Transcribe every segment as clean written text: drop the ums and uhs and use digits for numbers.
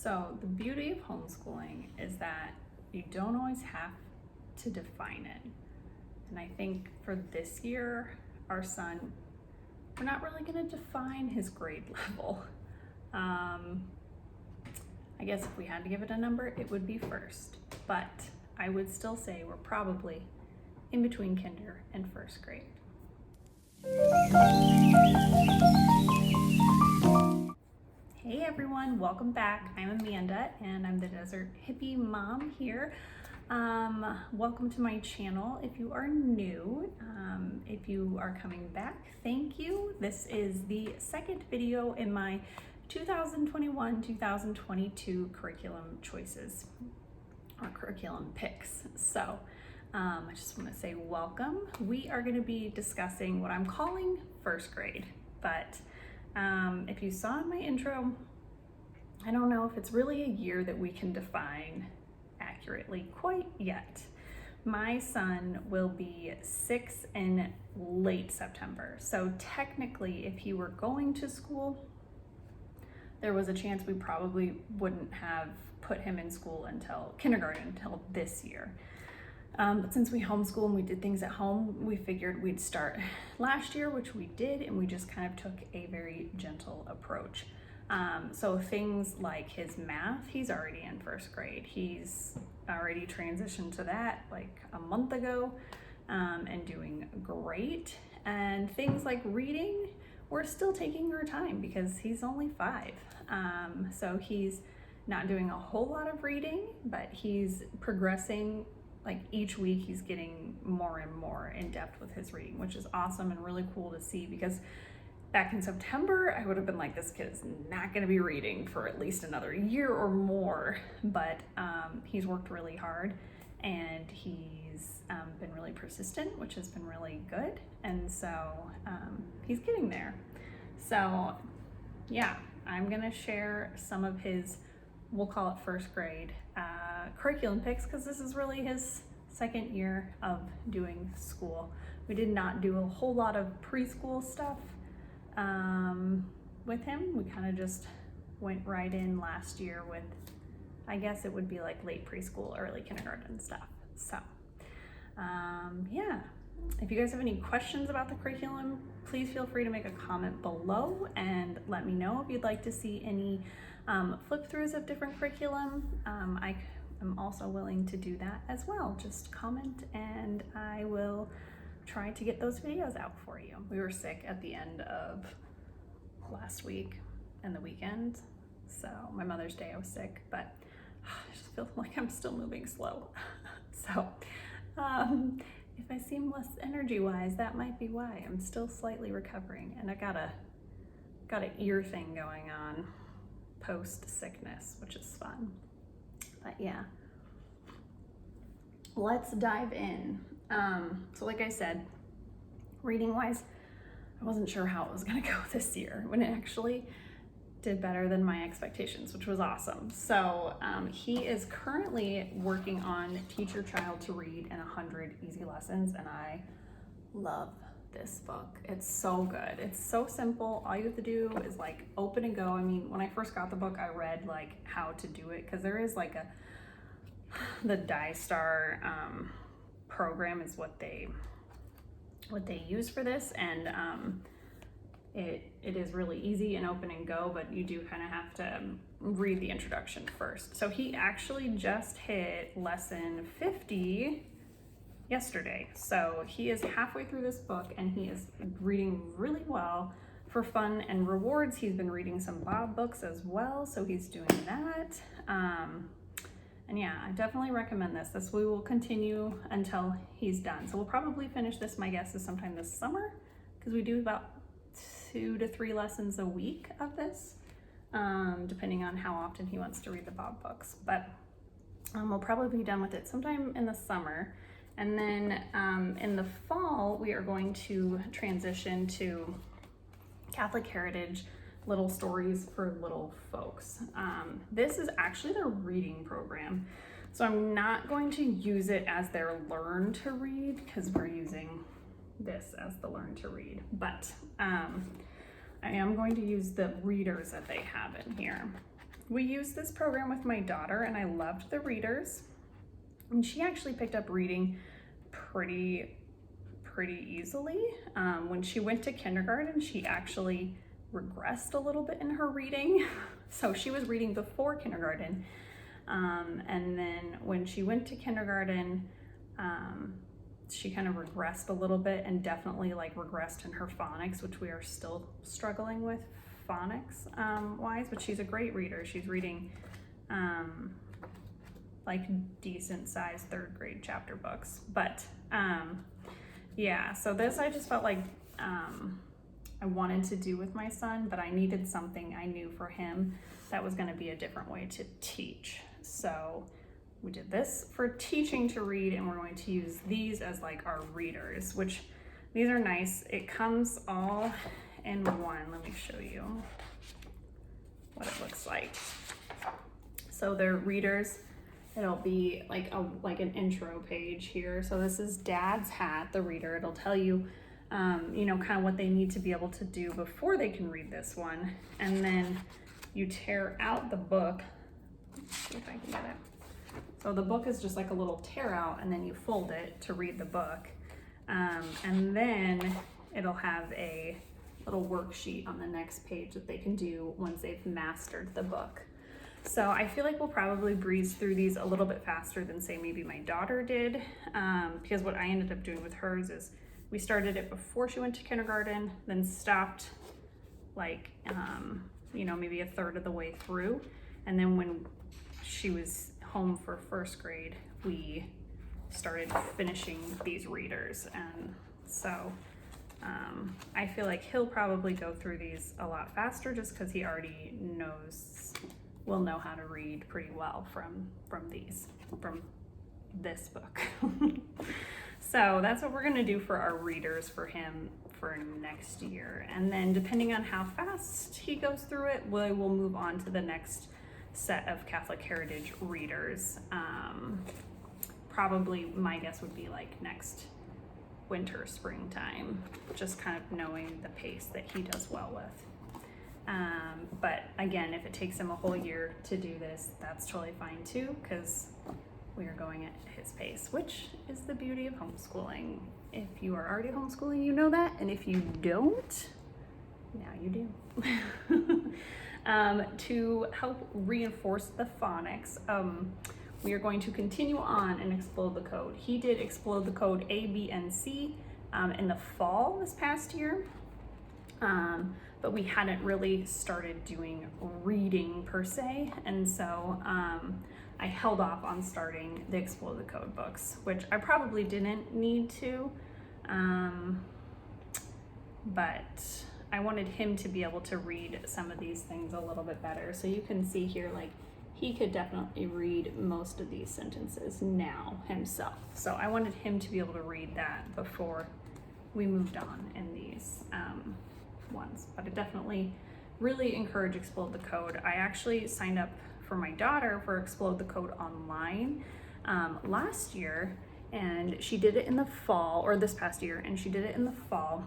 So the beauty of homeschooling is that you don't always have to define it. And I think for this year, our son, we're not really going to define his grade level. I guess if we had to give it a number, it would be first. But I would still say we're probably in between kinder and first grade. Hey everyone, welcome back. I'm Amanda and I'm the Desert Hippie Mom here. Welcome to my channel if you are new. If you are coming back, thank you. This is the second video in my 2021-2022 curriculum choices or curriculum picks. So I just want to say welcome. We are going to be discussing what I'm calling first grade, but if you saw in my intro, I don't know if it's really a year that we can define accurately quite yet. My son will be 6 in late September. So technically, if he were going to school, there was a chance we probably wouldn't have put him in school until kindergarten until this year. But since we homeschool and we did things at home, we figured we'd start last year, which we did, and we just kind of took a very gentle approach. So things like his math, he's already in first grade. He's already transitioned to that like a month ago and doing great. And things like reading, we're still taking our time because he's only 5. So he's not doing a whole lot of reading, but he's progressing. Like each week he's getting more and more in depth with his reading, which is awesome and really cool to see, because back in September, I would have been like, this kid is not going to be reading for at least another year or more, but he's worked really hard and he's been really persistent, which has been really good. And so he's getting there. So yeah, I'm going to share some of his, we'll call it first grade curriculum picks, because this is really his second year of doing school. We did not do a whole lot of preschool stuff with him. We kind of just went right in last year with, I guess it would be like late preschool, early kindergarten stuff. So yeah, if you guys have any questions about the curriculum, please feel free to make a comment below and let me know if you'd like to see any flip throughs of different curriculum. I am also willing to do that as well. Just comment and I will try to get those videos out for you. We were sick at the end of last week and the weekend. So my Mother's Day I was sick, but I just feel like I'm still moving slow. So if I seem less energy wise, that might be why. I'm still slightly recovering, and I got an ear thing going on post sickness, which is fun. But yeah, let's dive in. So like I said, reading wise, I wasn't sure how it was gonna go this year, when it actually did better than my expectations, which was awesome. So he is currently working on Teach Your Child to Read in 100 Easy Lessons, and I love this book. It's so good. It's so simple. All you have to do is like open and go. I mean, when I first got the book, I read like how to do it, because there is like the Die-Star program is what they use for this, and it is really easy and open and go, but you do kind of have to read the introduction first. So he actually just hit lesson 50 yesterday. So he is halfway through this book and he is reading really well. For fun and rewards, he's been reading some Bob books as well, so he's doing that. And yeah, I definitely recommend this. This we will continue until he's done. So we'll probably finish this, my guess is sometime this summer, because we do about 2 to 3 lessons a week of this, depending on how often he wants to read the Bob books. But we'll probably be done with it sometime in the summer. And then in the fall, we are going to transition to Catholic Heritage Little Stories for Little Folks. This is actually their reading program. So I'm not going to use it as their Learn to Read, because we're using this as the Learn to Read. But I am going to use the readers that they have in here. we used this program with my daughter and I loved the readers. And she actually picked up reading pretty easily. When she went to kindergarten, she actually regressed a little bit in her reading. So she was reading before kindergarten. And then when she went to kindergarten, she kind of regressed a little bit and definitely like regressed in her phonics, which we are still struggling with phonics wise, but she's a great reader. She's reading like decent sized 3rd grade chapter books. But yeah, so this I just felt like I wanted to do with my son, but I needed something I knew for him that was going to be a different way to teach. So we did this for teaching to read, and we're going to use these as like our readers, which these are nice. It comes all in one. Let me show you what it looks like. So they're readers. It'll be like an intro page here. So this is Dad's Hat, the reader. It'll tell you, you know, kind of what they need to be able to do before they can read this one. And then you tear out the book. Let's see if I can get it. So the book is just like a little tear out, and then you fold it to read the book. And then it'll have a little worksheet on the next page that they can do once they've mastered the book. So I feel like we'll probably breeze through these a little bit faster than say maybe my daughter did, because what I ended up doing with hers is we started it before she went to kindergarten, then stopped like, you know, maybe a third of the way through. And then when she was home for 1st grade, we started finishing these readers. And so I feel like he'll probably go through these a lot faster just because he already will know how to read pretty well from this book. So that's what we're gonna do for our readers for him for next year. And then depending on how fast he goes through it, we will move on to the next set of Catholic Heritage readers. Probably my guess would be like next winter, springtime, just kind of knowing the pace that he does well with. But again, if it takes him a whole year to do this, that's totally fine too, because we are going at his pace, which is the beauty of homeschooling. If you are already homeschooling, you know that, and if you don't, now you do. To help reinforce the phonics, we are going to continue on and explode the code. He did explode the code A, B, and C in the fall this past year, but we hadn't really started doing reading per se, and so I held off on starting the Explode the Code books, which I probably didn't need to, but I wanted him to be able to read some of these things a little bit better. So you can see here, like, he could definitely read most of these sentences now himself. So I wanted him to be able to read that before we moved on in these ones. But I definitely really encourage Explode the Code. I actually signed up for my daughter for Explode the Code online last year, and she did it in the fall, or this past year, and she did it in the fall,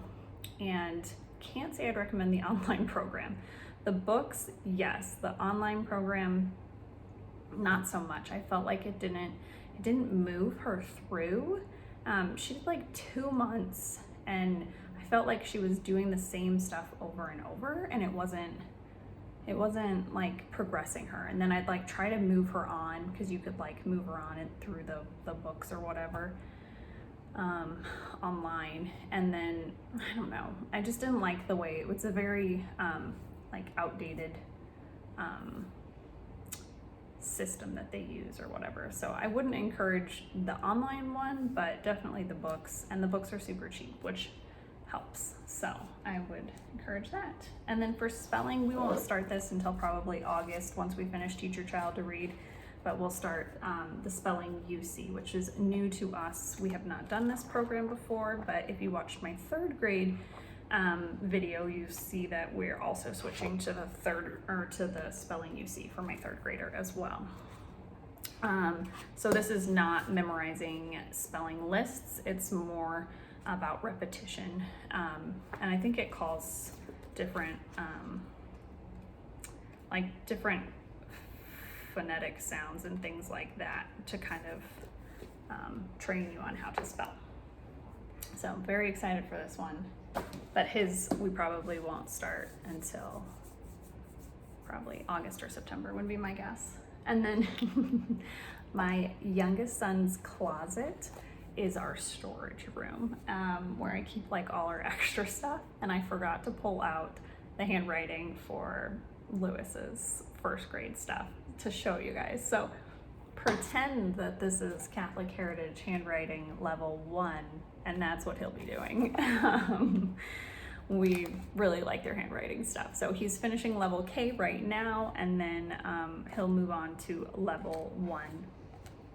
and can't say I'd recommend the online program. The books, yes. The online program, not so much. I felt like it didn't move her through. She did like 2 months, and I felt like she was doing the same stuff over and over, and it wasn't like progressing her. And then I'd like try to move her on, because you could like move her on and through the books or whatever online, and then I don't know, I just didn't like the way it's a very like outdated system that they use or whatever. So I wouldn't encourage the online one, but definitely the books, and the books are super cheap, which helps. So I would encourage that. And then for spelling, we won't start this until probably August once we finish Teach Your Child to Read, but we'll start the spelling UC, which is new to us. We have not done this program before, but if you watched my 3rd grade video, you see that we're also switching to the spelling UC for my 3rd grader as well. So this is not memorizing spelling lists, it's more about repetition, and I think it calls different phonetic sounds and things like that to kind of train you on how to spell. So I'm very excited for this one, but his we probably won't start until probably August or September would be my guess. And then my youngest son's closet is our storage room, where I keep like all our extra stuff, and I forgot to pull out the handwriting for Lewis's first grade stuff to show you guys. So pretend that this is Catholic Heritage Handwriting Level 1, and that's what he'll be doing. We really like their handwriting stuff. So he's finishing Level K right now, and then he'll move on to Level 1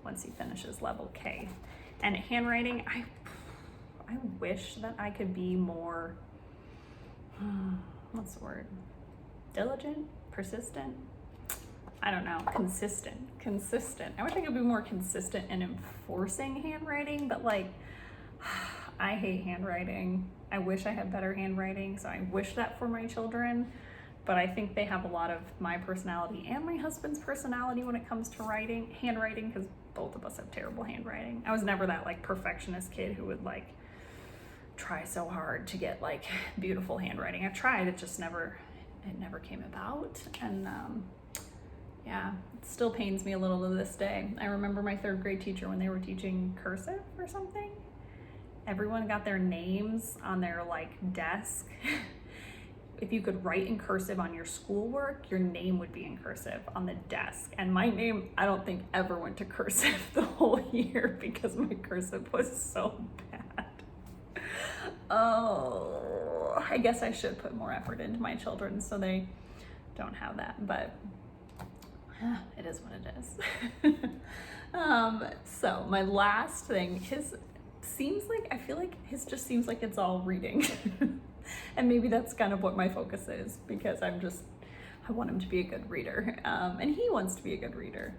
once he finishes Level K. And handwriting, I wish that I could be more, what's the word? Diligent? Persistent? I don't know, consistent. I wish I could be more consistent in enforcing handwriting, but like, I hate handwriting. I wish I had better handwriting, so I wish that for my children, but I think they have a lot of my personality and my husband's personality when it comes to handwriting, because both of us have terrible handwriting. I was never that like perfectionist kid who would like try so hard to get like beautiful handwriting. I tried, it never came about. And yeah, it still pains me a little to this day. I remember my third grade teacher when they were teaching cursive or something. Everyone got their names on their like desk. If you could write in cursive on your schoolwork, your name would be in cursive on the desk. And my name, I don't think ever went to cursive the whole year because my cursive was so bad. Oh, I guess I should put more effort into my children so they don't have that, but it is what it is. So my last thing, I feel like his just seems like it's all reading. And maybe that's kind of what my focus is, because I want him to be a good reader. And he wants to be a good reader.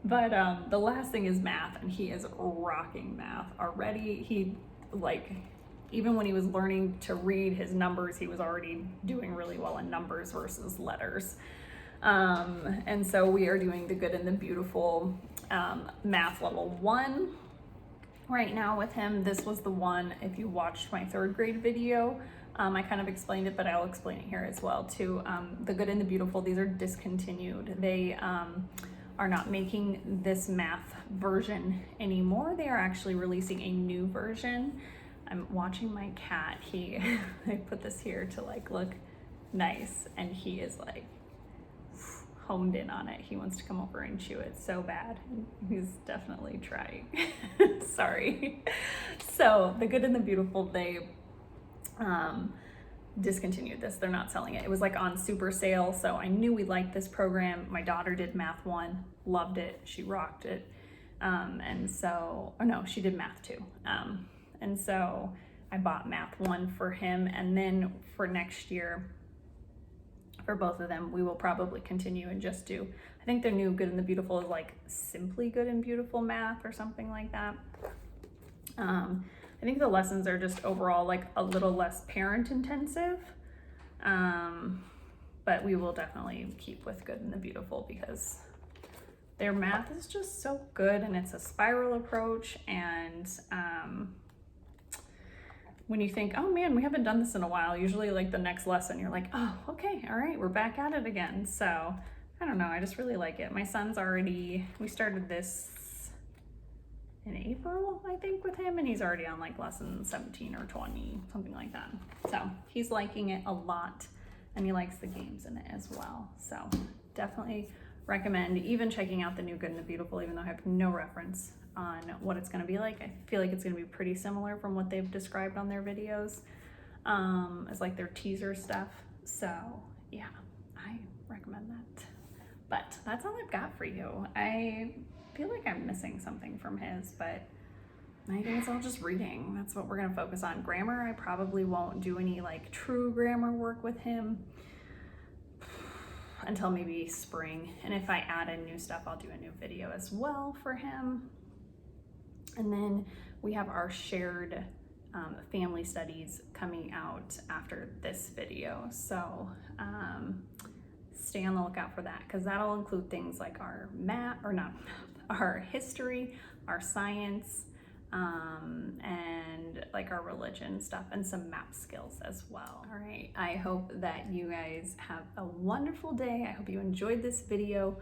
But the last thing is math, and he is rocking math already. He even when he was learning to read his numbers, he was already doing really well in numbers versus letters. And so we are doing the Good and the Beautiful math level 1 right now with him. This was the one, if you watched my third grade video, I kind of explained it, but I'll explain it here as well too. The Good and the Beautiful, these are discontinued. They are not making this math version anymore. They are actually releasing a new version. I'm watching my cat. I put this here to like look nice, and he is like homed in on it. He wants to come over and chew it so bad. He's definitely trying. Sorry. So the Good and the Beautiful, they discontinued this. They're not selling it. It was like on super sale, so I knew we liked this program. My daughter did Math 1, loved it. She rocked it. She did Math 2. And so I bought Math 1 for him, and then for next year, for both of them, we will probably continue and just do, I think their new Good and the Beautiful is like Simply Good and Beautiful Math or something like that. I think the lessons are just overall like a little less parent intensive, but we will definitely keep with Good and the Beautiful because their math is just so good, and it's a spiral approach. And when you think, oh man, we haven't done this in a while, usually like the next lesson you're like, oh, okay, all right, we're back at it again. So I don't know, I just really like it. My son's we started this in April, I think, with him, and he's already on like lesson 17 or 20, something like that. So he's liking it a lot, and he likes the games in it as well. So definitely recommend even checking out the new Good and the Beautiful, even though I have no reference on what it's going to be like. I feel like it's going to be pretty similar from what they've described on their videos as like their teaser stuff. So yeah, I recommend that. But that's all I've got for you. I feel like I'm missing something from his, but I think it's all just reading. That's what we're going to focus on. Grammar, I probably won't do any like true grammar work with him until maybe spring. And if I add in new stuff, I'll do a new video as well for him. And then we have our shared family studies coming out after this video. So stay on the lookout for that, because that'll include things like our our history, our science, and like our religion stuff, and some map skills as well. All right, I hope that you guys have a wonderful day. I hope you enjoyed this video.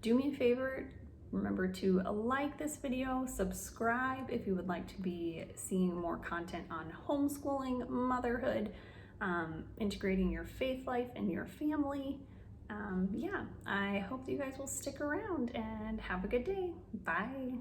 Do me a favor, remember to like this video, subscribe if you would like to be seeing more content on homeschooling, motherhood, integrating your faith life and your family. Yeah, I hope that you guys will stick around and have a good day. Bye.